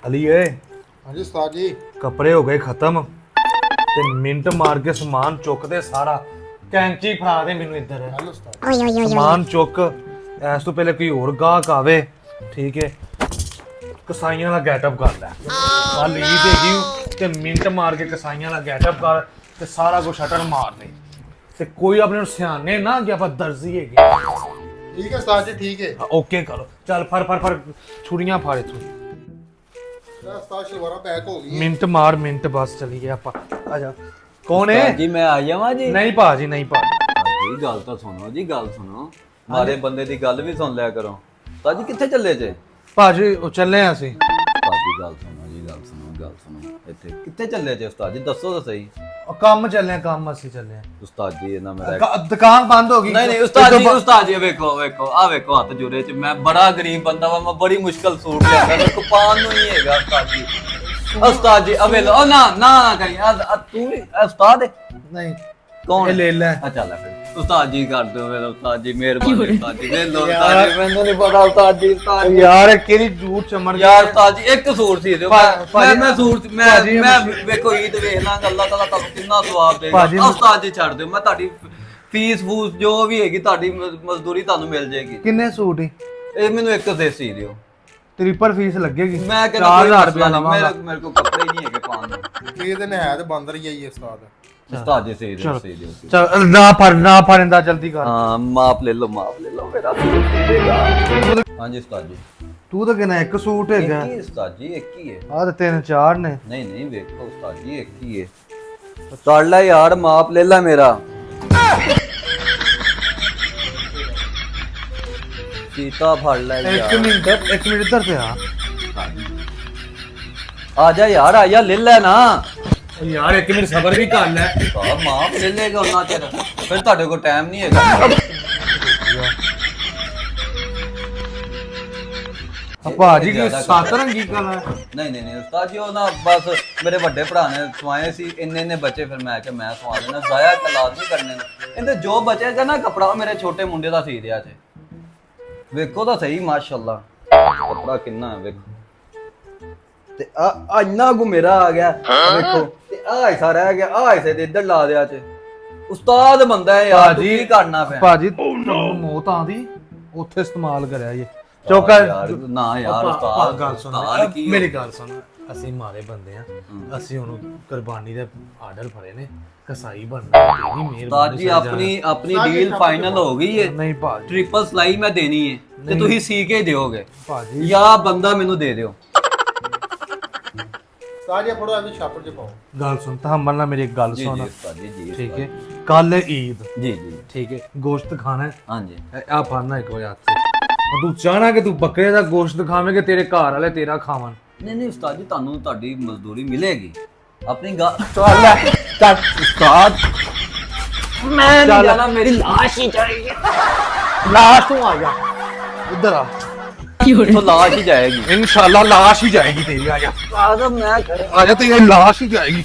अली ए हाँ जी उस्ताद जी। कपड़े हो गए खत्म ते मिंट मार के समान चुक दे सारा कैंची फड़ा दे मैनू इधर हेलो उस्ताद। समान चुक इस तो पहले कोई और गाहक आवे ठीक है कसाइयां दा गेटअप कर लै कल ईद हैगी ते मिंट मार के कसाइयां दा गेटअप कर ते सारा कुछ शटर मार दे ते कोई अपने सियाने ना कि आप दर्जी हैगे ठीक है उस्ताद जी ठीक है। ओके करो चल फर छुरियां फाड़ तू उस्ताद शलवारा पैक हो गई। मिंट मार मिंट बस चलिए आप आजा कौन है जी मैं आ जावां जी नहीं भाजी नहीं भाजी जी गल तो सुनो जी गल सुनो मारे बंदे दी गल भी सुन लिया करो ताजी किथे चले जे भाजी चले ਅਸੀਂ ताजी गल सुनो इथे किथे चले जे उस्ताद जी दसो तो सही ਕੰਮ ਚੱਲੇ ਆ ਕੰਮ ਅਸੀਂ ਚੱਲੇ ਆ उस्ताद जी ना मेरा ਦੁਕਾਨ ਬੰਦ ਹੋ ਗਈ नहीं नहीं उस्ताद जी वेखो हाथ जुड़े च मैं बड़ा गरीब बंदा वा मैं बड़ी मुश्किल सूट लिया मेरे को पान नु ही हैगा उस्ताद जी अबे लो ना ना करी तू भी उस्ताद है ਨਹੀਂ कौन ਇਹ ਲੈ ਲੈ अच्छा ला फिर उस्ताद जी कर दो मेरा उस्ताद जी मेहरबानी उस्ताद जी ले लो उस्ताद जी मैंने नहीं पता उस्ताद जी ਯਾਰ ਇਹ ਕਿਹੜੀ ਝੂਠ ਚਮੜ यार उस्ताद जी एक सूट सी दो मैं सूट ਭਾਜੀ, मैं देखो ईद वेख लांगा अल्लाह ताला ਤੁਹਾਨੂੰ ਕਿੰਨਾ ਸਵਾਬ ਦੇਗਾ ਭਾਜੀ, ਉਸਤਾਦ ਜੀ ਛੱਡ ਦਿਓ ਮੈਂ ਤੁਹਾਡੀ ਫੀਸ ਫੂਸ ਜੋ ਵੀ ਹੈਗੀ ਤੁਹਾਡੀ ਮਜ਼ਦੂਰੀ ਤੁਹਾਨੂੰ ਮਿਲ ਜਾਏਗੀ ਕਿੰਨੇ ਸੂਟ ਹੀ ਇਹ ਮੈਨੂੰ ਇੱਕ ਦੇ ਸੀ ਦਿਓ ਟ੍ਰਿਪਲ ਫੀਸ ਲੱਗੇਗੀ ਮੈਂ ਕਹਿੰਦਾ 4000 ਰੁਪਏ ਲਵਾਂਗਾ ਮੇਰੇ ਕੋਲ ਕੱਪੜੇ ਹੀ ਨਹੀਂ ਹੈਗੇ ਪਾਉਣ ਨੂੰ ਇਹ ਦਿਨ ਹੈ ਤੇ ਬੰਦ ਰਹੀ ਆਈ ਉਸਤਾਦ। ਉਸਤਾਦ ਜੀ ਸੀ ਦਿਓ ਚਲ ਨਾ ਫੜਦਾ ਜਲਦੀ ਕਰ ਹਾਂ ਮਾਪ ਲੈ ਲਓ ਮੇਰਾ ਹਾਂਜੀ ਉਸਤਾਦ ਜੀ ਤੂੰ ਤਾਂ ਕਹਿੰਦਾ ਇੱਕ ਸੂਟ ਹੈਗਾ ਇੱਕ ਹੀ ਉਸਤਾਦ ਜੀ ਇੱਕ ਹੀ ਹੈ ਆਹ ਤਾਂ ਤਿੰਨ ਚਾਰ ਨੇ ਨਹੀਂ ਵੇਖੋ ਉਸਤਾਦ ਜੀ ਇੱਕ ਹੀ ਹੈ ਕਰ ਲੈ ਯਾਰ ਮਾਪ ਲੈ ਲੈ ਮੇਰਾ सीता फड़ ले ਇੱਕ ਮਿੰਟ ਇੱਧਰ ਤੇ आ जा यार आ जा ले ले ना ਯਾਰ ਇੱਕ ਮਿੰਟ ਸਬਰ ਵੀ ਕਰ ਲੈ साहब मां ले लेगा उतना चਿਰ फिर ਤੁਹਾਡੇ ਕੋਲ ਟਾਈਮ ਨਹੀਂ ਹੈਗਾ ਭਾਜੀ ਕੀ ਸੱਤ ਰੰਗੀ ਕਲਰ ਨਹੀਂ ਉਸਤਾਦ ਜੀ ਉਹ ਨਾ ਬਸ ਮੇਰੇ ਵੱਡੇ ਭਰਾ ਨੇ ਸਵਾਏ ਸੀ ਇੰਨੇ ਬੱਚੇ ਫਿਰ ਮੈਂ ਕਿ ਮੈਂ ਸਵਾ ਦੇਣਾ ਜ਼ਾਇਆ ਕਲਾਸ ਨਹੀਂ ਕਰਨੇ ਇਹਦੇ ਜੋ ਬਚੇਗਾ ਨਾ ਕਪੜਾ ਉਹ ਮੇਰੇ ਛੋਟੇ ਮੁੰਡੇ ਦਾ ਸੀ ਦਿਆ ਚ ਵੇਖੋ ਤਾਂ ਸਹੀ ਮਾਸ਼ਾਅੱਲਾ ਕਪੜਾ ਕਿੰਨਾ ਹੈ ਵੇਖੋ ਤੇ ਆ ਇੰਨਾ ਗੁ ਮੇਰਾ ਆ ਗਿਆ ਵੇਖੋ ਤੇ ਆ ਐਸਾ ਰਹਿ ਗਿਆ ਆ ਐਸੇ ਦੇ ਇੱਧਰ ਲਾ ਦਿਆ ਚ ਉਸਤਾਦ ਬੰਦਾ ਹੈ ਯਾਰ ਤੂੰ ਕੀ ਕਰਨਾ ਪਿਆ ਭਾਜੀ ਤੁਹਾਨੂੰ ਮੌਤ ਆਂਦੀ ਉੱਥੇ ਇਸਤੇਮਾਲ ਕਰਿਆ ਇਹ ਚੌਕਾ ਨਾ ਯਾਰ ਉਸਤਾਦ ਗੱਲ ਸੁਣ ਉਸਤਾਦ ਕੀ ਮੇਰੀ ਗੱਲ ਸੁਣ ਅਸੀਂ ਮਾਰੇ ਬੰਦੇ ਆ ਅਸੀਂ ਉਹਨੂੰ ਕੁਰਬਾਨੀ ਦੇ ਆਰਡਰ ਭਰੇ ਨੇ ਕਸਾਈ ਬਣਨਾ ਤੇਰੀ ਮਿਹਰਬਾਨੀ ਉਸਤਾਦ ਜੀ ਆਪਣੀ ਡੀਲ ਫਾਈਨਲ ਹੋ ਗਈ ਹੈ ਨਹੀਂ ਭਾਜੀ ट्रिपल सिलाई मैं देनी है ਤੇ ਤੁਸੀਂ ਸੀ ਕੇ ਦਿਓਗੇ ਭਾਜੀ ਜਾਂ ਬੰਦਾ ਮੈਨੂੰ ਦੇ ਦਿਓ ਉਸਤਾਦ ਜੀ ਫੜੋ ਐਵੇਂ ਛਾਪੜ ਚ ਪਾਓ। ਗੱਲ ਸੁਣ ਤਹਮਲ ਨਾਲ ਮੇਰੀ ਇੱਕ ਗੱਲ ਜੀ ਸੁਣ ਉਸਤਾਦ ਜੀ ਠੀਕ ਹੈ ਕੱਲ ਹੈ ਈਦ ਜੀ ठीक है गोश्त खाना है हाँ जी आ फाड़ना एक हाथ से और तू चाहना कि तू बकरे का गोश्त खावेंगे तेरे घर वाले तेरा खावन नहीं उस्ताद जी ਤੁਹਾਨੂੰ ਤੁਹਾਡੀ ਮਜ਼ਦੂਰੀ ਮਿਲੇਗੀ ਆਪਣੀ ਗੱਲ चल चल उस्ताद मैं नहीं जाना मेरी लाश ही जाएगी लाश तू आ जा इधर आ तो लाश ही जाएगी इंशाल्लाह लाश ही जाएगी तेरी आ जा उस्ताद मैं आ जा तेरी लाश ही जाएगी